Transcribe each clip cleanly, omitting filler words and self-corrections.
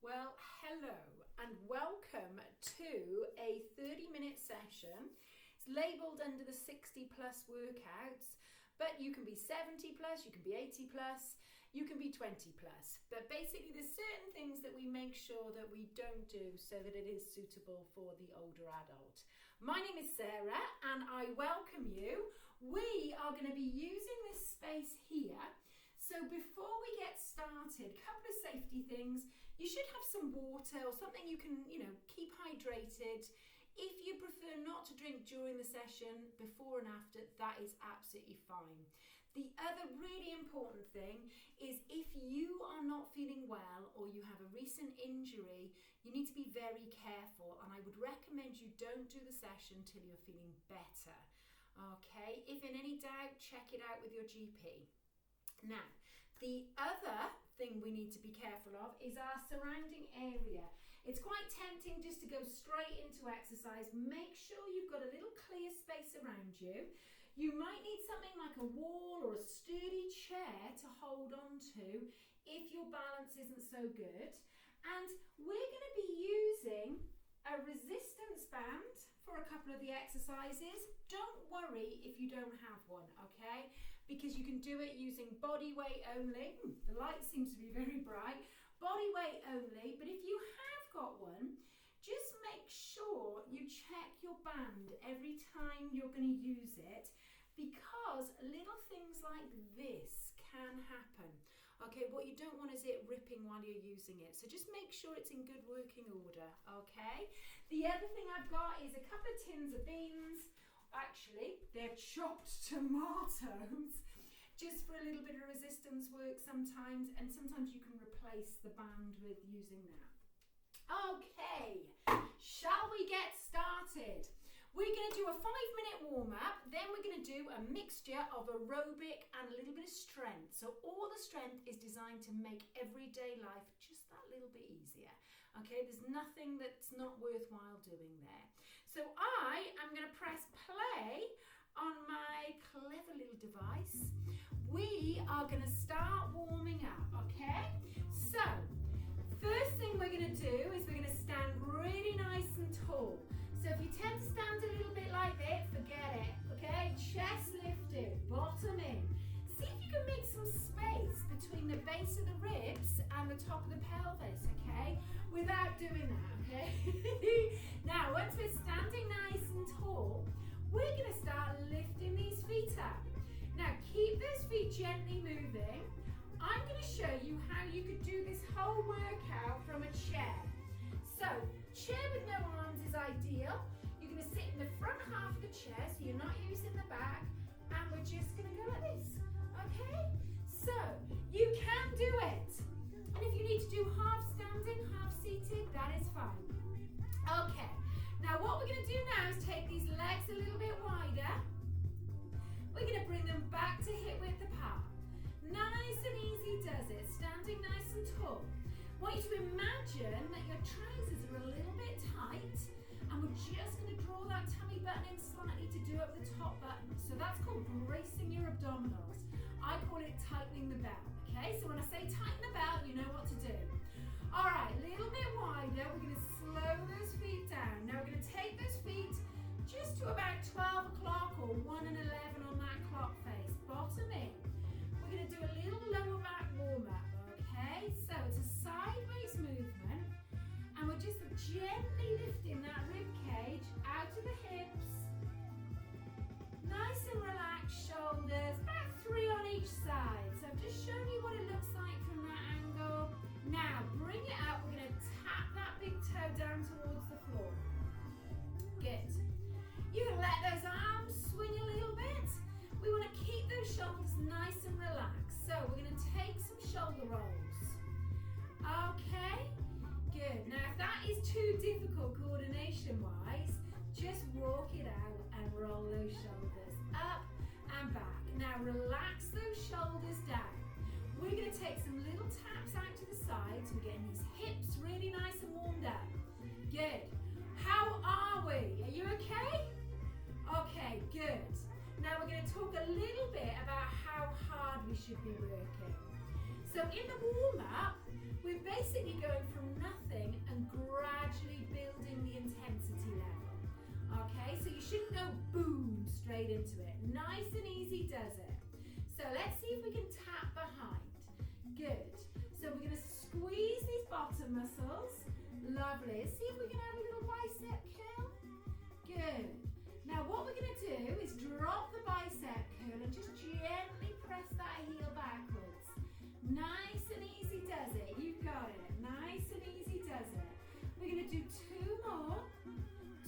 Well, hello and welcome to a 30-minute session. It's labelled under the 60 plus workouts, but you can be 70 plus, you can be 80 plus, you can be 20 plus. But basically there's certain things that we make sure that we don't do so that it is suitable for the older adult. My name is Sarah and I welcome you. We are going to be using this space here. So before we get started, a couple of safety things. You should have some water or something you can, keep hydrated. If you prefer not to drink during the session, before and after, that is absolutely fine. The other really important thing is if you are not feeling well or you have a recent injury, you need to be very careful, and I would recommend you don't do the session till you're feeling better. Okay, if in any doubt, check it out with your GP. Now, the other thing we need to be careful of is our surrounding area. It's quite tempting just to go straight into exercise. Make sure you've got a little clear space around you. You might need something like a wall or a sturdy chair to hold on to if your balance isn't so good. And we're going to be using a resistance band for a couple of the exercises. Don't worry if you don't have one, okay? Because you can do it using body weight only. The light seems to be very bright. Body weight only, but if you have got one, just make sure you check your band every time you're going to use it, because little things like this can happen. Okay, what you don't want is it ripping while you're using it. So just make sure it's in good working order, okay? The other thing I've got is a couple of tins of beans. Actually, they're chopped tomatoes, just for a little bit of resistance work sometimes, and sometimes you can replace the band with using that. Okay, shall we get started? We're going to do a 5-minute warm-up, then we're going to do a mixture of aerobic and a little bit of strength. So all the strength is designed to make everyday life just that little bit easier. Okay, there's nothing that's not worthwhile doing there. So I am going to press play on my clever little device. We are going to start warming up, okay? So, first thing we're going to do is we're going to stand really nice and tall. So if you tend to stand a little bit like this, forget it, okay? Chest lifted, bottom in. See if you can make some space between the base of the ribs and the top of the pelvis, okay? Without doing that, okay? Now, once we're standing nice and tall, we're going to start lifting these feet up. Now, keep those feet gently moving. I'm going to show you how you could do this whole workout from a chair. So, chair with no arms is ideal. You're going to sit in the front half of the chair, so you're not using the back, and we're just going to go like this, okay? So, you can do it. And if you need to do half standing, half seated, that is fine. Okay, now what we're going to do now is take these legs a little bit wider. We're going to bring them back to hip width apart. Nice and easy does it, standing nice and tall. I want you to imagine that your trousers are a little bit tight, and we're just going to draw that tummy button in slightly to do up the top button. So that's called bracing your abdominals. I call it tightening the belt, okay? So when I say tighten the belt, you know what to do. All right, a little bit wider. We're going to slow those feet down. Now we're going to take those feet just to about 12 o'clock or 1 and 11 on that clock face. Bottom in. We're going to do a little lower back warm-up, okay? So it's a sideways movement, and we're just gently lifting that rib cage out of the hips. Nice and relaxed shoulders, about 3 on each side. So I've just shown you what it looks like from that angle. Now bring it up, we're going to tap that big toe down towards the floor. Good. You can let those arms swing a little bit. We want to keep those shoulders nice and relaxed. So we're going to take some shoulder rolls. Okay, good. Now if that is too difficult coordination-wise, just walk it out and roll those shoulders up and back. Now relax those shoulders down. We're going to take some little taps out to the sides. We're getting these hips really nice and warmed up. Good. How are we? Are you okay? Okay, good. Now we're going to talk a little bit about how hard we should be working. So in the warm-up, we're basically going from nothing and gradually building the intensity level. Okay, so you shouldn't go boom straight into it. Nice and easy does it. So let's see if we can tap behind. Good. So we're going to squeeze these bottom muscles. Lovely. See if we can add a little bicep curl. Good. Now what we're going to do is drop the bicep curl and just gently press that heel backwards. Nice and easy does it. You've got it. Nice and easy does it. We're going to do two more.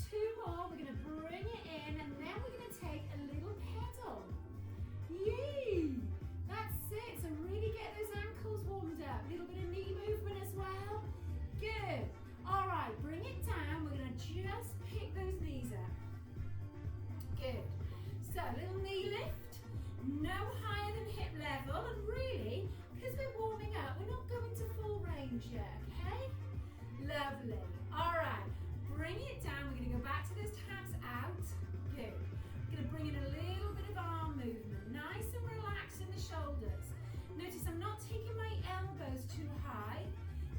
We're going to bring it in and then we're going to take a little pedal. Yay! That's it. So really get those ankles warmed up. A little bit of knee movement as well. Good. All right, bring it down. We're going to just pick those knees up. Good. So little knee lift. No higher than hip level. And really, because we're warming up, we're not going to full range yet, okay? Lovely. All right. Bring it down. We're going to go back to those taps out. Good. We're going to bring in a little bit of arm movement. Nice and relaxed in the shoulders. Notice I'm not taking my elbows too high.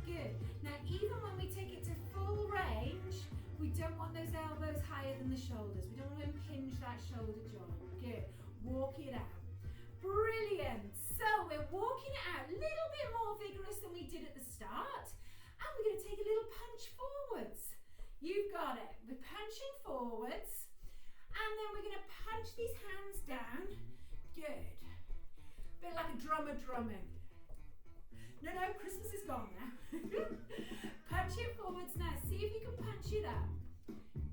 Good. Now even when we take it to full range, we don't want those elbows higher than the shoulders. We don't want to impinge that shoulder joint. Good. Walk it out. Brilliant. So we're walking it out a little bit more vigorous than we did at the start. And we're going to take a little punch forwards. You've got it. We're punching forwards. And then we're going to punch these hands down. Good. Bit like a drummer drumming. No, Christmas is gone now. Punch it forwards now. See if you can punch it up.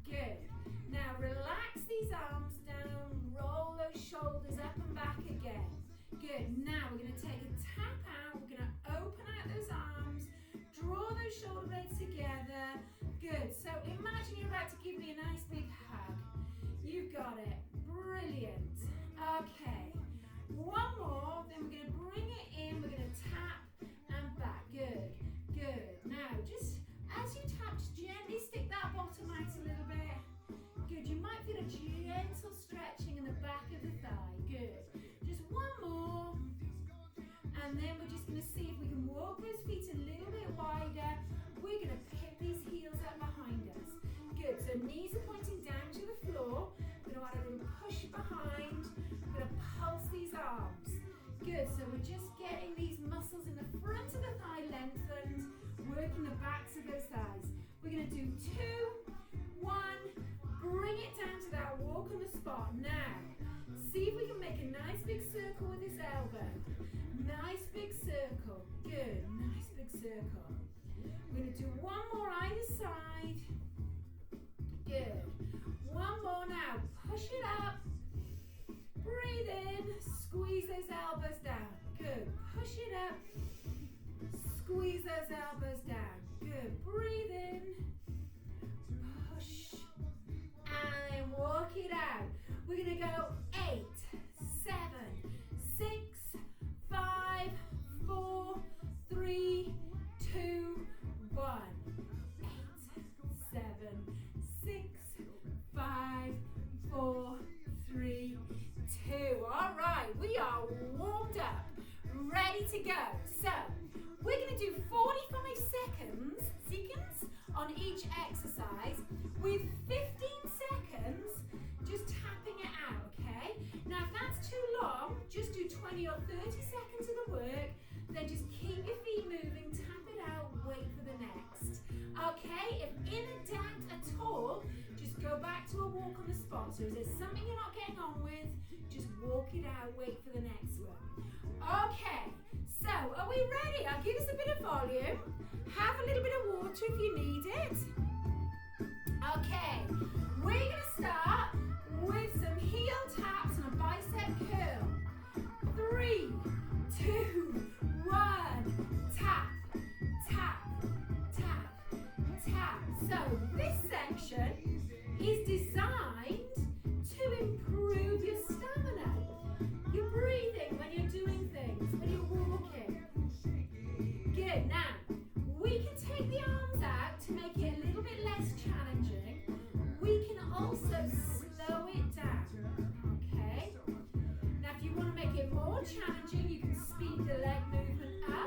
Good. Now relax these arms down. Roll those shoulders up and back again. Good. Now we're going to take a tap out. We're going to open out those arms. Draw those shoulder blades together. Good. So imagine you're about to give me a nice big hug. You've got it. Brilliant. Okay. One more. Then we're going to bring it in. We're going to tap and back. Good. Good. Now, just as you tap, just gently stick that bottom out a little bit. Good. You might feel a gentle stretching in the back of the thigh. Good. Just one more. And then we're just going to see if we can walk those feet a little bit wider. We're going to pick these heels up behind us. Good. So knees are pointing down to the floor. We're going to add a little push behind. We're going to pulse these arms. Good. So we're just getting these muscles in the front of the thigh lengthened, working the backs of those thighs. We're going to do 2, 1. Bring it down to that walk on the spot. Now, see if we can make a nice big circle with this elbow. Nice big circle. Good. Nice big circle. We're going to do one more either side. Good. One more now. Push it up. Breathe in. Squeeze those elbows down. Good. Push it up. Squeeze those elbows down. Good. Breathe in. Push. And then walk it out. We're going to go 8, 7, 6, 5, 4, 3, 2, 1. 8, 7, 6, 5, 4, 3, 2. All right, we are warmed up, ready to go. So we're going to do 45 seconds on each exercise with 15 seconds just tapping it out, okay? Now if that's too long, just do 20 or 30 seconds of the work, then just keep your feet moving, tap it out, wait for the next. Okay, if in a doubt at all, just go back to a walk on the spot. So if there's something you're not getting on with, just walk it out, wait for the next one. Okay, so are we ready? I'll give us a bit of volume. Have a little bit of water if you need it. Okay, we're going to start with some heel taps and a bicep curl. 3, 2, 1, tap, tap, tap, tap. So this section is designed to improve your stamina. You're breathing when you're doing things, when you're walking. Good. Now, we can take the arms out to make it a little bit less challenging. We can also slow it down. Okay? Now, if you want to make it more challenging, you can speed the leg movement up.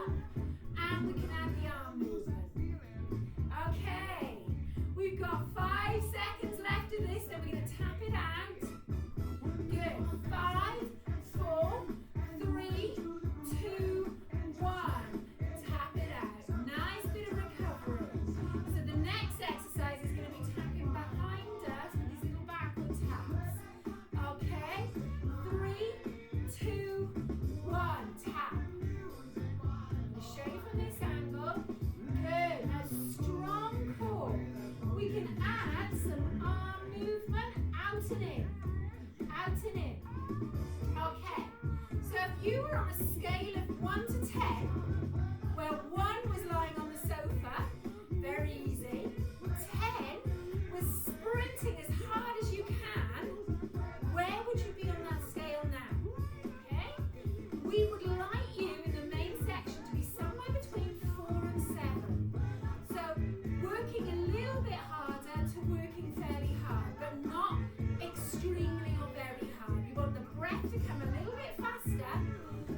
and in, out and in. Okay, so if you were on a scale of 1 to 10, where 1 was lying on the sofa, very easy, 10 was sprinting as hard as you can, where would you be on that scale now? Okay, we would like you in the main section to be somewhere between 4 and 7. So working a little bit harder to working fairly hard, but not extremely or very hard. You want the breath to come a little bit faster,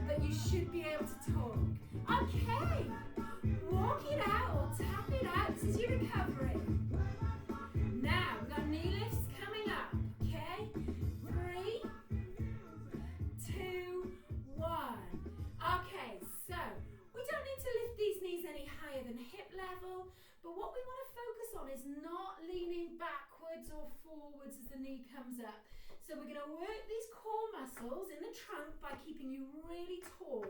but you should be able to talk. Okay, walk it out or tap it out. This is your recovery. Now, we've got knee lifts coming up. Okay, 3, 2, 1. Okay, so we don't need to lift these knees any higher than hip level, but what we want to focus on is not leaning backwards or forwards as the knee comes up. So we're going to work these core muscles in the trunk by keeping you really tall.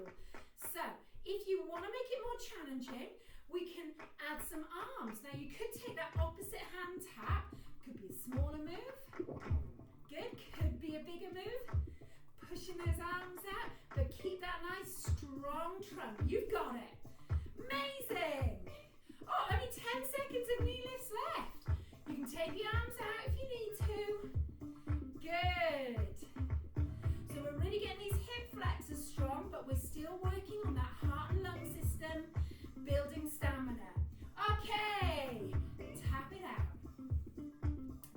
So if you want to make it more challenging, we can add some arms. Now you could take that opposite hand tap. Could be a smaller move. Good. Could be a bigger move. Pushing those arms out, but keep that nice strong trunk. You've got it. Amazing. Oh, only 10 seconds of knee lifts left. You can take the arms out if you need to. Good. So we're really getting these hip flexors strong, but we're still working on that heart and lung system, building stamina. Okay, tap it out.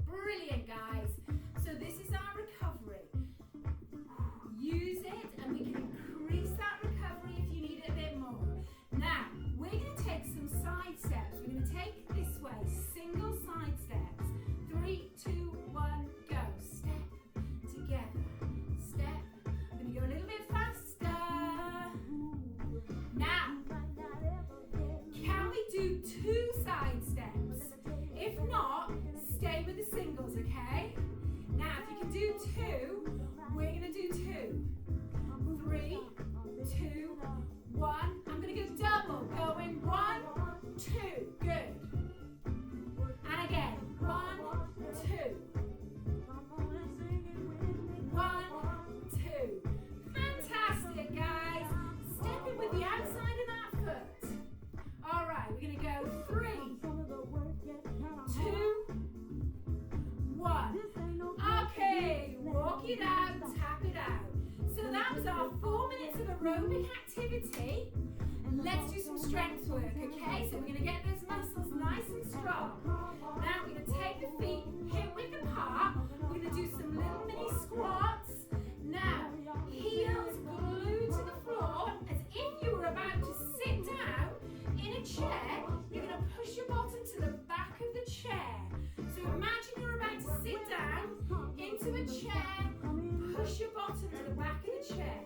Brilliant, guys. So this is our recovery. Use it and we can increase that recovery if you need it a bit more. Now, we're going to take some side steps. We're going to take it this way, single side steps. 3, 2, 1, go. Step together. Step. I'm going to go a little bit faster. Now, can we do 2 side steps? If not, stay with the singles, okay? Now, if you can do 2, we're going to do 2. 3, 2, 1. I'm going to go double. Going 1, 2. Good. And again. 1, 2. 1, 2. Fantastic, guys. Stepping with the outside of that foot. All right, we're going to go 3, 2, 1. Okay, walk it out, tap it out. So that was our 4 minutes of aerobic activity. Let's do some strength work, okay? So we're going to get those muscles nice and strong. Now we're going to take the feet hip width apart. We're going to do some little mini squats. Now, heels glued to the floor as if you were about to sit down in a chair. You're going to push your bottom to the back of the chair. So imagine you're about to sit down into a chair. Push your bottom to the back of the chair.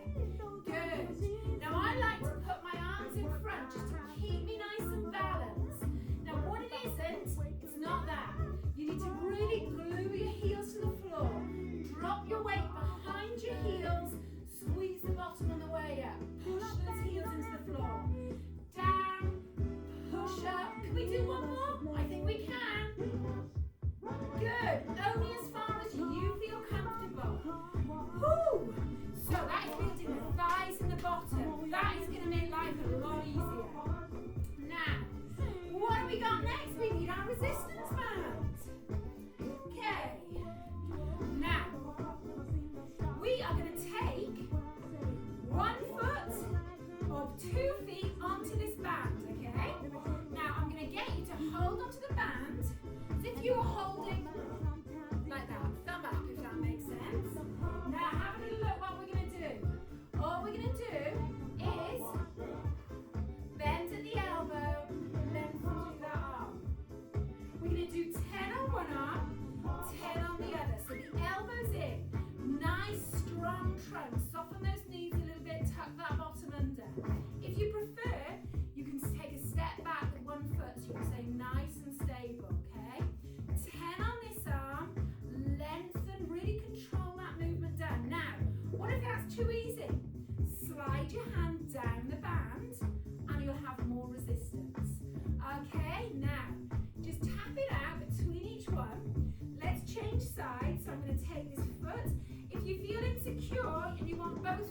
Good. Now I like to put my arms in front just to keep me nice and balanced. Now what it isn't, it's not that. You need to really glue your heels to the floor. Drop your weight behind your heels. Squeeze the bottom on the way up. Push those heels into the floor. Down. Push up. Can we do one more? I think we can. Good. Only as far as you feel comfortable. Woo! So that is building the thighs and the bottom. That is going to make life a lot easier. Now, what have we got next? We need our resistance band. Okay. Now,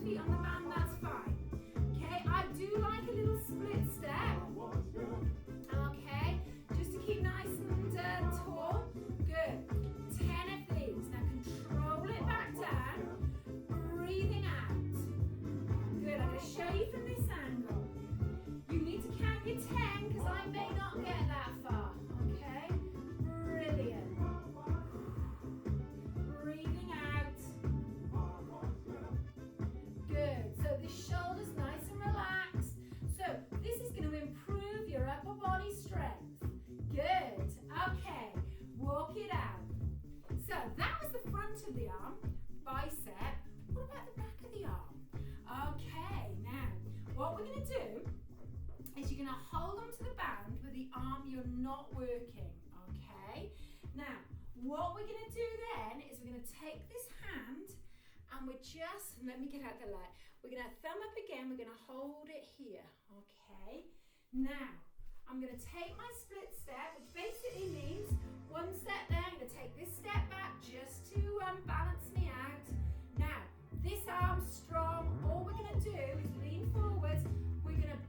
feet on the band, that's fine. Okay, I do like a little split step. Okay, just to keep nice and tall. Good. 10 of these. Now control it back down. Breathing out. Good. I'm going to show you from this angle. You need to count your 10 because I may not get that far. Okay? Brilliant. Breathing out. Good. So the shoulders nice and relaxed. So this is going to improve your upper body strength. Good. Okay. Walk it out. So that was the front of the arm, bicep. What about the back of the arm? Okay. Now, what we're going to do is you're going to hold onto the band with the arm you're not working. Okay. Now, what we're going to do then is we're going to take this hand and we're just, let me get out the light. We're going to thumb up again. We're going to hold it here. Okay. Now, I'm going to take my split step, which basically means one step there. I'm going to take this step back just to balance me out. Now, this arm's strong. All we're going to do is lean forwards. We're going to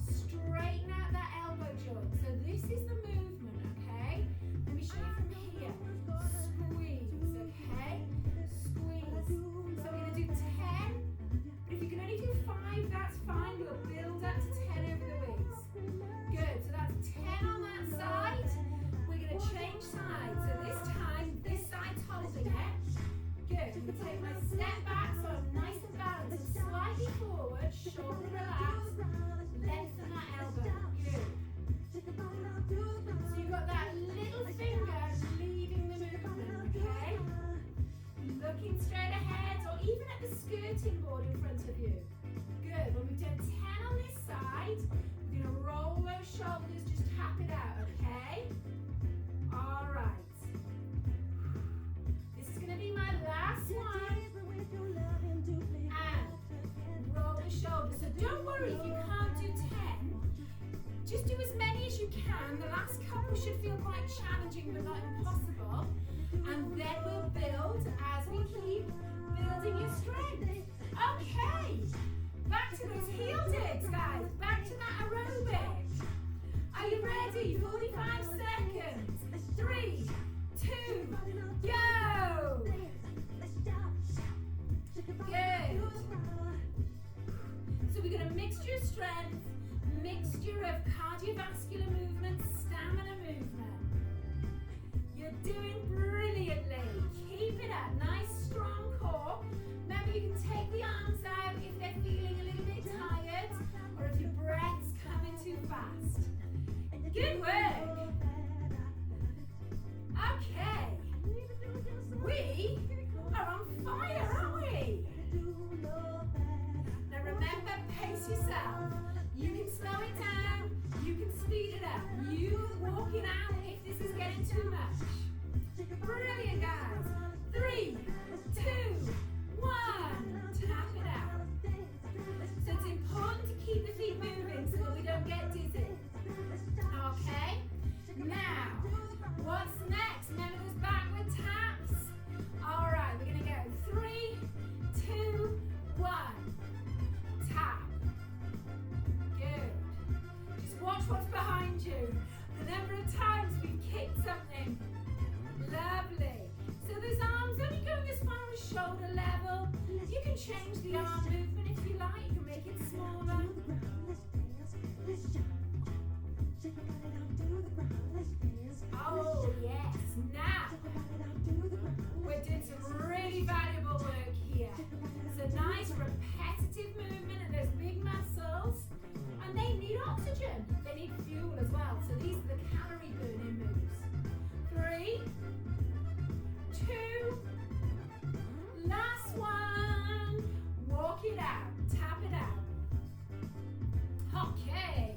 straighten out that elbow joint. So this is the movement, okay? Let me show you from here. Squeeze, okay? Squeeze. So we're going to do 10. But if you can only do 5, that's fine. We'll build up to 10 over the weeks. Good. So that's 10 on that side. We're going to change sides. So this time, this side's holding it. Good. I'm going to take my step back so I'm nice and balanced. Slightly forward, shoulder relaxed. Lengthen that elbow. Good. So you've got that little finger leading the movement, okay? Looking straight ahead or even at the skirting board in front of you. Good. When we've done 10 on this side, we're going to roll those shoulders, just tap it out, okay? All right. This is going to be my last one. And roll the shoulders. So don't worry if you can't do 10. Just do as many as you can. The last couple should feel quite challenging but not impossible. And then we'll build as we keep building your strength. Okay. Back to those heel dips, guys. Back to that aerobic. Are you ready? 45 seconds. 3, 2, go. Good. So we're going to mixture of strength, mixture of cardiovascular movement, stamina movement. You're doing brilliantly. Keep it up. Nice strong core. Remember, you can take the arms out if they're feeling a little bit tired or if your breath's coming too fast. Good work. Okay. We are on fire, aren't we? Now remember, pace yourself. You can slow it down. You can speed it up. You can walk it out if this is getting too much. Brilliant, guys. 3, 2, 1. Tap it out. So it's important to keep the feet moving so that we don't get dizzy. Okay? Now, what's next? Remember those backward taps? All right, we're going to go 3, 2, 1. Tap. Good. Just watch what's behind you. The number of times we've kicked something. Lovely. So those arms only going as far as shoulder level. You can change the arm movement if you like. You can make it smaller. Oh yes. Now we're doing some really valuable work here. It's a nice repetitive movement of those big muscles. And they need oxygen. They need fuel as well. So these are the calorie burning moves. 3, 2, last one. Walk it out. Tap it out. Okay.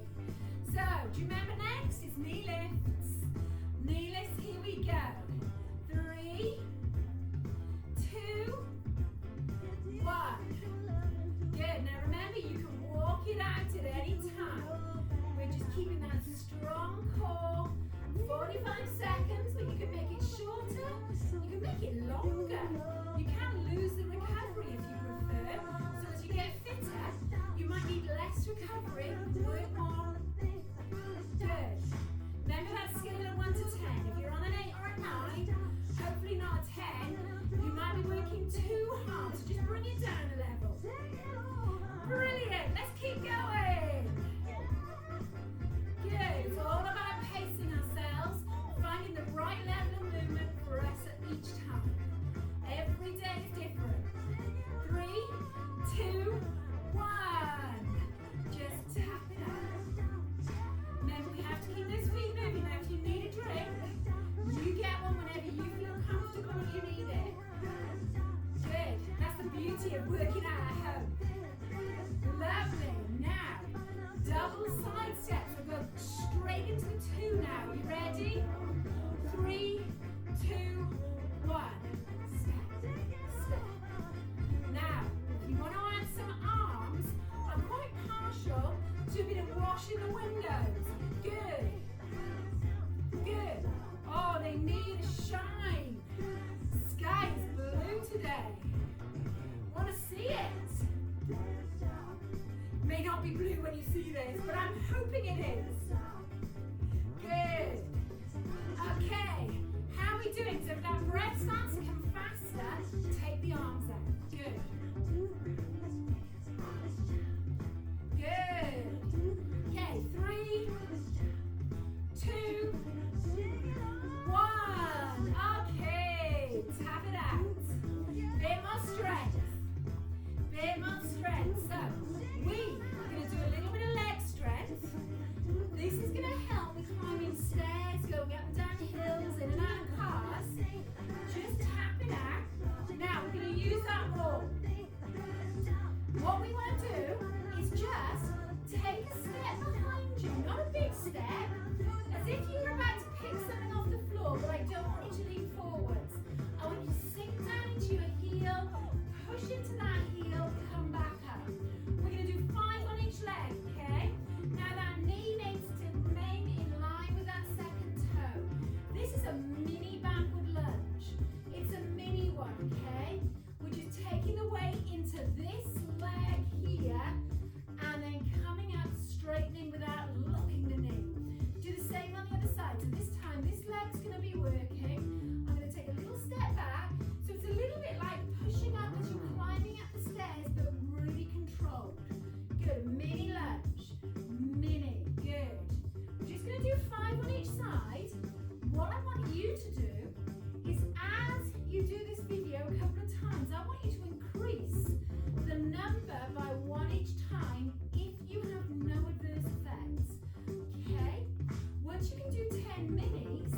So, do you remember next? It's knee lifts. Knee lifts, here we go. 3, 2, 1. Good. Now remember, you can walk it out at any time. We're just keeping that strong core. 45 seconds, but you can make it shorter. You can make it longer. You can lose the recovery if you prefer. So as recovery, work more. Good. Remember that scale of 1 to 10. If you're on an 8 or a 9, hopefully not a 10, you might be working too hard, so just bring it down a level. Brilliant. Let's keep going. Good. It's all about pacing ourselves, finding the right level of movement for us at each time. Every day is different. 3, 2, 1. Just tap it out. Remember, we have to keep those feet moving. Now, if you need a drink, you get one whenever you feel comfortable and you need it. Good. That's the beauty of working out at home. Lovely. Now, double side steps. We'll go straight into the 2 now. You ready? 3, 2, 1. Step, step. Now, if you want to add some arms, I'm quite partial to a bit of washing the windows. Good. Good. Oh, they need a shine. Sky is blue today. Want to see it? May not be blue when you see this, but I'm hoping it is. Good. Okay. How are we doing? So if that breath starts to come faster, take the arms out. Good. Good. Okay, 3, 2, 1. Okay, tap it out. Bit more strength. Bit more strength. So we are going to do a little bit of leg strength. This is going to help with climbing stairs, going up and down hills, in and out of cars. Just tap it out. Now we're going to use that wall. What we want to do is just take a step behind you, not a big step, as if you were about to pick something off the floor, but I don't want you to lean forwards. I want you to sink down into your heel, push into that heel, come back up. We're going to do 5 on each leg, okay? Now that knee needs to remain in line with that second toe. This is a mini backward lunge. It's a mini one, okay? We're just taking the weight into this leg here and then coming up, straightening without locking the knee. Do the same on the other side. So this time, this leg's going to be working. I'm going to take a little step back. So it's a little bit like pushing up as you're climbing up the stairs, but really controlled. Good. Mini lunge. Mini. Good. We're just going to do 5 on each side. What I want you to do is, as you do this video a couple of times, I want you to increase the number by 1 each time if you have no adverse effects. Okay? Once you can do 10 minis,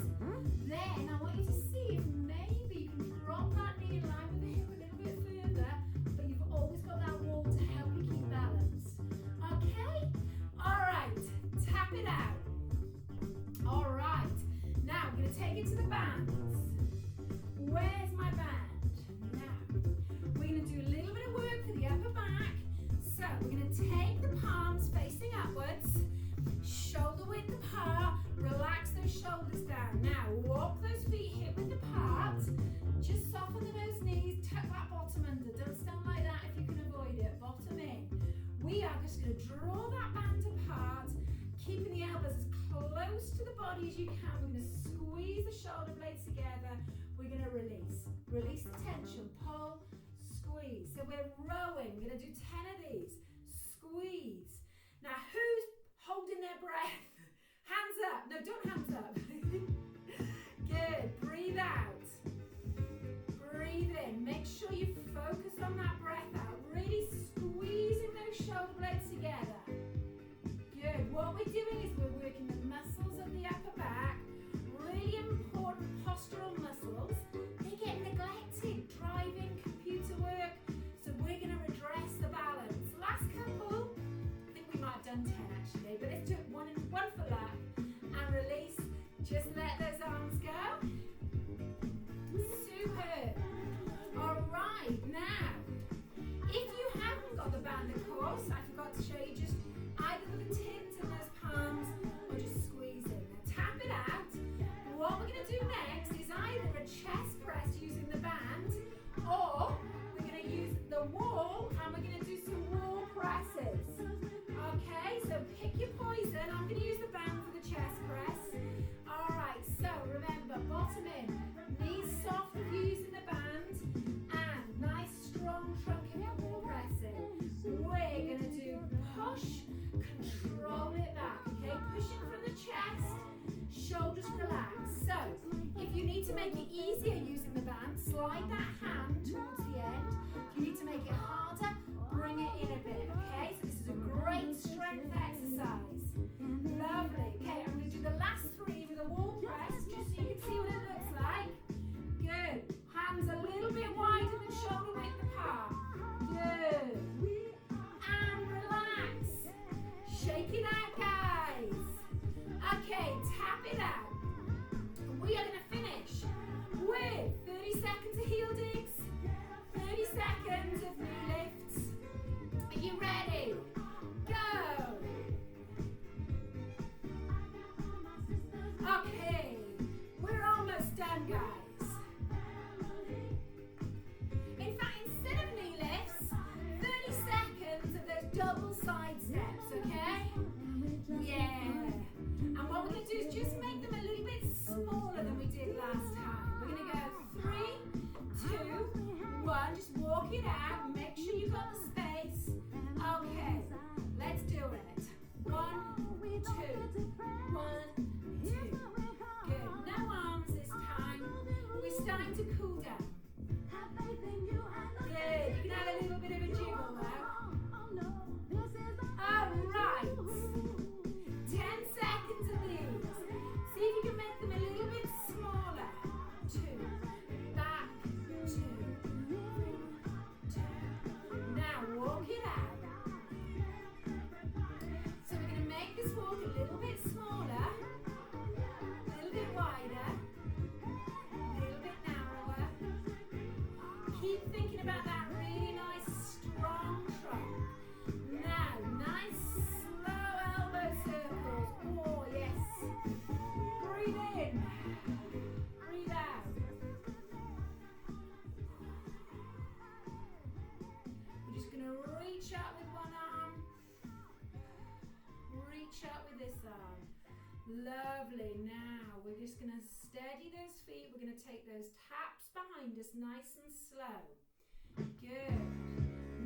then I want you to see if maybe you can drop that knee in line with the hip a little bit further, but you've always got that wall to help you keep balance. Okay? Alright, tap it out. Alright, now I'm going to take it to the bands. Where's my band? Now, we're going to do a little bit of work for the upper back. So we're going to take the palms facing upwards, shoulder width apart, relax those shoulders down. Now walk those feet hip width apart, just soften those knees, tuck that bottom under. Don't stand like that if you can avoid it, bottom in. We are just going to draw that band apart, keeping the elbows as close to the body as you can. We're going to squeeze the shoulder blades together. We're going to release. Release the tension. Pull, squeeze. So we're rowing. We're going to do 10 of these. Squeeze. Now, who's holding their breath? Hands up. No, don't hands up. Good. Breathe out. Breathe in. Make sure you focus on that breath out. Really squeezing those shoulder blades together. Good. What we're doing is we're working the muscles of the upper back. Really important postural muscles. They get neglected driving, computer work. So we're going to redress the balance. Last couple. I think we might have done 10 actually, but let's do it one for luck. And release. Just let those arms go. Superb. Alright, now, if you haven't got the band, of course, I forgot to show you, just either with the tins in those palms or just squeezing. Now tap it out. What we're going to do next is either a chest press using the band, or we're going to use the wall and we're going to do some wall presses. Okay. to make it easier using the band, slide that hand towards the end. If you need to make it harder, bring it in a bit, okay? So this is a great strength exercise. Lovely. Okay, I'm going to do the last 3 with a wall press, just so you can see what it looks like. Good. Hands a little bit wider than shoulder width apart. Good. And relax. Shake it out, guys. Okay, tap it out. We are going to finish with 30 seconds of heel digs, 30 seconds of knee lifts. Are you ready? Go! Okay, we're almost done, guys. In fact, instead of knee lifts, 30 seconds of those double side steps, okay? Yeah. And what we're going to do is just make them a little bit smaller than we did last time. We're going to go 3, 2, 1. Just walk it out. Make sure you've got the space. Okay, let's do it. 1, 2, 1, 2. Good. No arms this time. We're starting to cool down. Good. You can have a little bit of a jiggle now. All right. 10 seconds of these. See if you can make them a little bit smaller. 2, back, 2, 2. Now walk it out. So we're going to make this walk a little bit smaller, a little bit wider, a little bit narrower. Keep thinking about that really nice strong trunk. Now, nice slow elbow circles. Oh, yes. Breathe in. Breathe out. We're just going to reach up with one arm. Reach up with this arm. Lovely. Now, we're just going to steady those feet. We're going to take those taps behind us nice and slow. Good.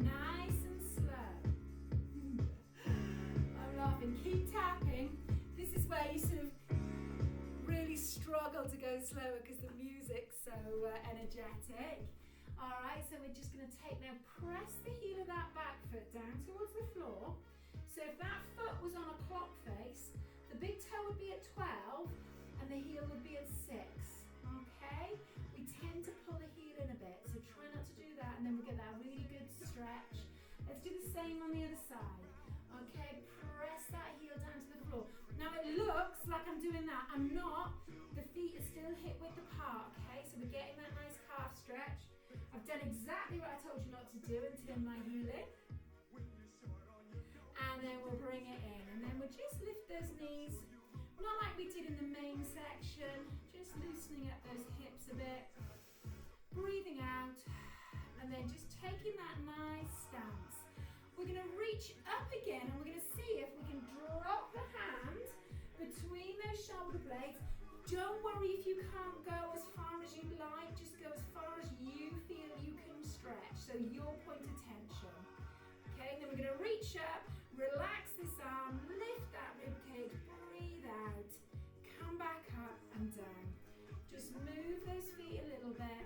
Nice and slow. I'm laughing. Keep tapping. This is where you sort of really struggle to go slower because the music's so energetic. All right, so we're just going to take now, press the heel of that back foot down towards the floor. So if that foot was on a clock face, the big toe would be at 12 and the heel would be at 6. Okay? We tend to pull the heel in a bit, so try not to do that, and then we get that really good stretch. Let's do the same on the other side. Okay, press that heel down to the floor. Now it looks like I'm doing that. I'm not. The feet are still hip width apart, okay? So we're getting that nice calf stretch. I've done exactly what I told you not to do and turn my heel in. And then we'll bring it in. And then we'll just lift those knees. Not like we did in the main section. Just loosening up those hips a bit. Breathing out. And then just taking that nice stance. We're going to reach up again and we're going to see if we can drop the hand between those shoulder blades. Don't worry if you can't go as far as you'd like, just go as far as you feel you can stretch, so your point of tension. Okay, and then we're going to reach up, relax this arm, lift that rib cage, breathe out, come back up and down. Just move those feet a little bit.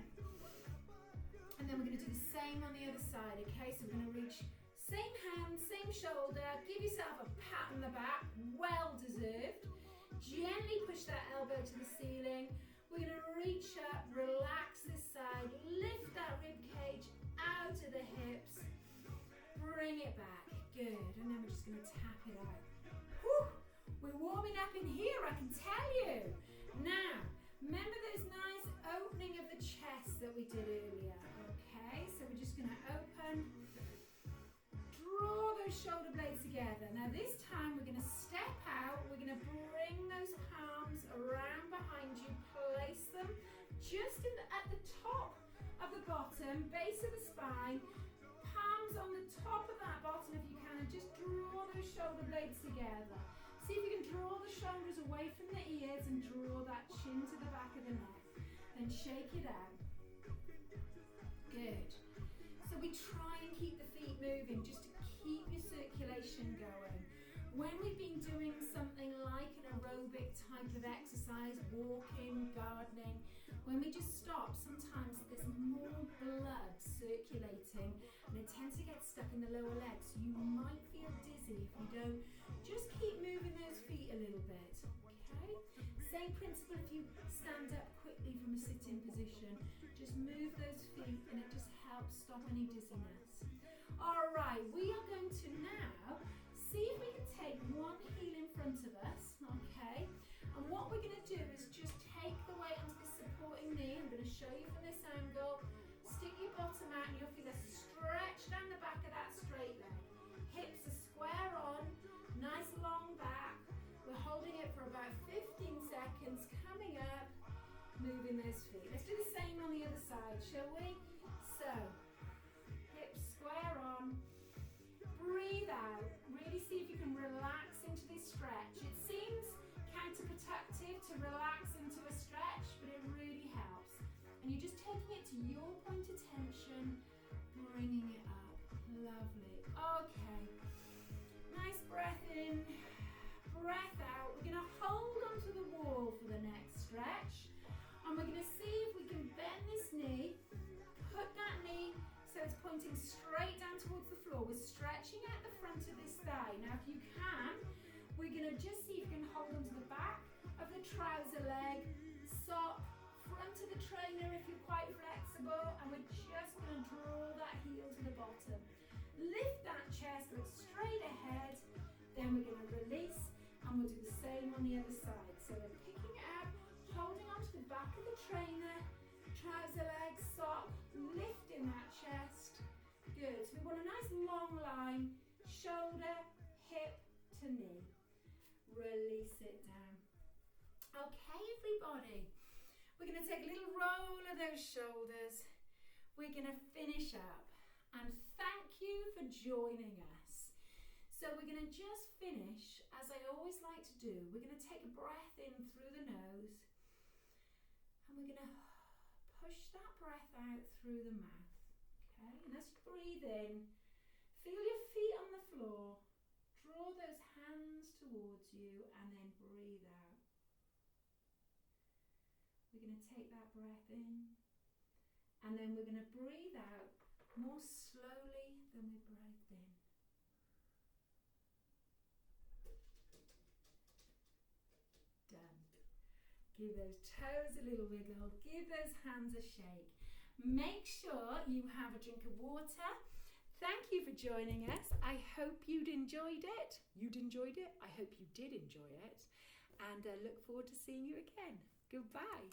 And then we're going to do the same on the other side, okay? So we're going to reach same hand, same shoulder, give yourself a pat on the back, well deserved. Gently push that elbow to the ceiling. We're going to reach up, relax this side, lift that rib cage out of the hips, bring it back, good. And then we're just going to tap it out. Whew. We're warming up in here, I can tell you. Now, remember those nice opening of the chest that we did earlier, okay? So we're just going to open, draw those shoulder blades together. Now this time we're going to step out, we're going to bring those palms around behind you, place them just at the top of the bottom, base of the spine, palms on the top of that bottom if you can, and just draw those shoulder blades together. See if you can draw the shoulders away from the ears and draw that chin to the back of the neck. Then shake it out. Good. So we try and keep the feet moving just to keep your circulation going. When we've been doing something like an aerobic aerobic type of exercise, walking, gardening, when we just stop, sometimes there's more blood circulating and it tends to get stuck in the lower legs. So you might feel dizzy if you don't. Just keep moving those feet a little bit, okay? Same principle if you stand up quickly from a sitting position. Just move those feet and it just helps stop any dizziness. All right, we are going to now see if we can take one heel in front of us, okay? And what we're going to do is just take the weight onto the supporting knee. I'm going to show you from this angle. Stick your bottom out and you'll feel a stretch down the back of that straight leg. Hips are square on, nice long back. We're holding it for about 15 seconds, coming up, moving those feet. Let's do the same on the other side, shall we? So, hips square on, breathe out, really see if you can relax into this stretch. It seems counterproductive to relax into a stretch, but it really helps. And you're just taking it to your point of tension, bringing it up. Lovely. Okay. Nice breath in, breath out. We're going to hold onto the wall for the next stretch. And we're going to see if we can bend this knee, put that knee so it's pointing straight down towards the floor. We're stretching at the front of this thigh. Now if you can, we're going to just see if you can hold onto the back of the trouser leg, sock, front of the trainer if you're quite flexible, and we're just going to draw that heel to the bottom. Lift that chest, look straight ahead, then we're going to release, and we'll do the same on the other side. So we're picking it up, holding onto the back of the trainer, trouser leg, sock, lifting that chest. Good. So we want a nice long line, shoulder, hip to knee. Release it down. Okay, everybody. We're going to take a little roll of those shoulders. We're going to finish up. And thank you for joining us. So we're going to just finish, as I always like to do. We're going to take a breath in through the nose. And we're going to push that breath out through the mouth. Okay, and as you breathe in, feel your feet on the floor. Draw those hands towards you and then breathe out. We're going to take that breath in and then we're going to breathe out more slowly than we breathed in. Done. Give those toes a little wiggle. Give those hands a shake. Make sure you have a drink of water. Thank you for joining us. I hope you'd enjoyed it. I hope you did enjoy it. And look forward to seeing you again. Goodbye.